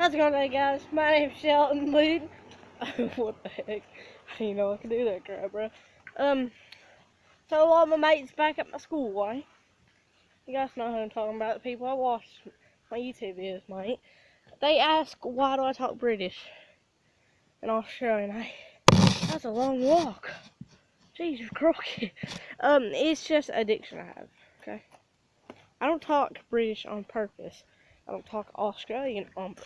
How's it going today, guys? My name's Shelton Lead. What the heck? I didn't know I could do that crap, bro. So a lot of my mates back at my school, right? You guys know who I'm talking about. The people I watch my YouTube videos, mate. They ask, why do I talk British and Australian? That's a long walk. Jesus crocky. It's just addiction I have, okay? I don't talk British on purpose. I don't talk Australian on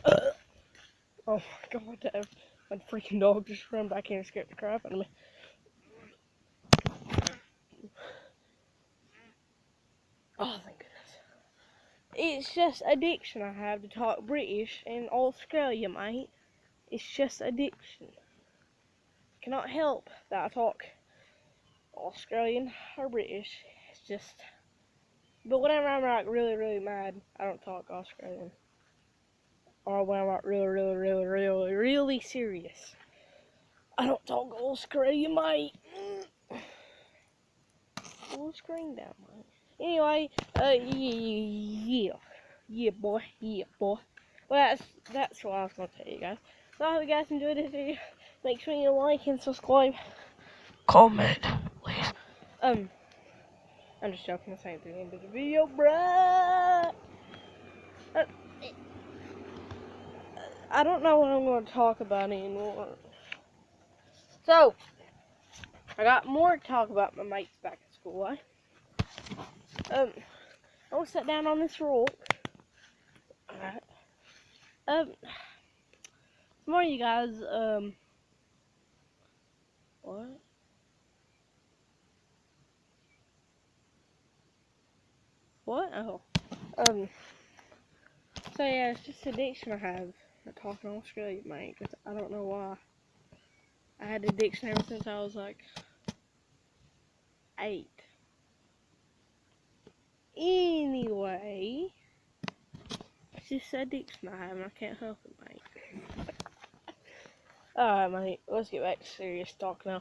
Oh my god, that freaking dog just ran back in and scared the crap out of me. Oh, thank goodness. It's just addiction I have to talk British and Australia, mate. It's just addiction. I cannot help that I talk Australian or British. It's just... But whenever I'm like really mad, I don't talk Australian. Or when I'm like really serious, I don't talk Australian, mate. Full screen down, mate. Anyway, yeah, boy. Well, that's what I was gonna tell you guys. So I hope you guys enjoyed this video. Make sure you like and subscribe. Comment, please. I'm just joking. This ain't the end of the video, bruh. I don't know what I'm gonna talk about anymore. So, I got more to talk about my mates back at school, eh? I'm gonna sit down on this rock. Alright. Some more of you guys, what? What? Oh. So yeah, it's just addiction I have for talking Australian, mate, because I don't know why. I had addiction ever since I was like 8. Anyway, it's just addiction I have and I can't help it, mate. Alright, mate, let's get back to serious talk now.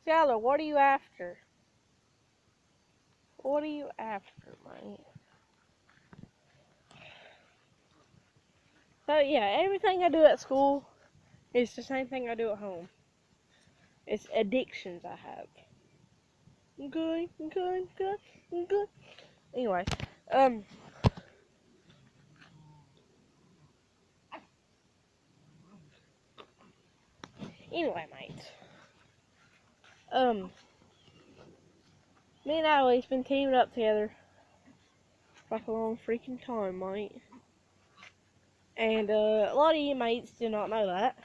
Shallow, what are you after? What are you after, mate? So yeah, everything I do at school is the same thing I do at home. It's addictions I have. Okay. Anyway, mate. Me and Allie's been teaming up together for like a long freaking time, mate. And a lot of you mates do not know that.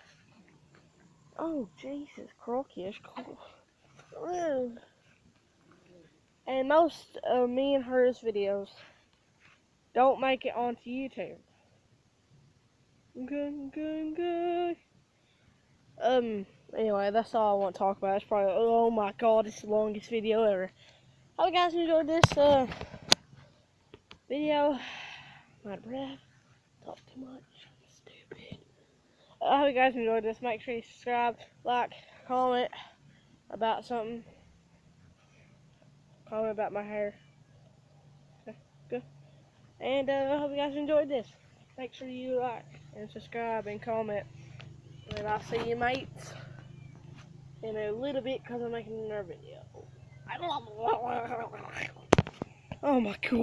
Oh, Jesus, crocky, it's cool. And most of me and hers videos don't make it onto YouTube. Okay. Anyway, that's all I want to talk about. It's probably, oh my god, it's the longest video ever. Hope you guys enjoyed this, video. I'm out of breath. Talk too much. I'm stupid. I hope you guys enjoyed this. Make sure you subscribe, like, comment about something. Comment about my hair. Okay, good. And I hope you guys enjoyed this. Make sure you like and subscribe and comment. And I'll see you, mates, in a little bit because I'm making another video. Oh my god.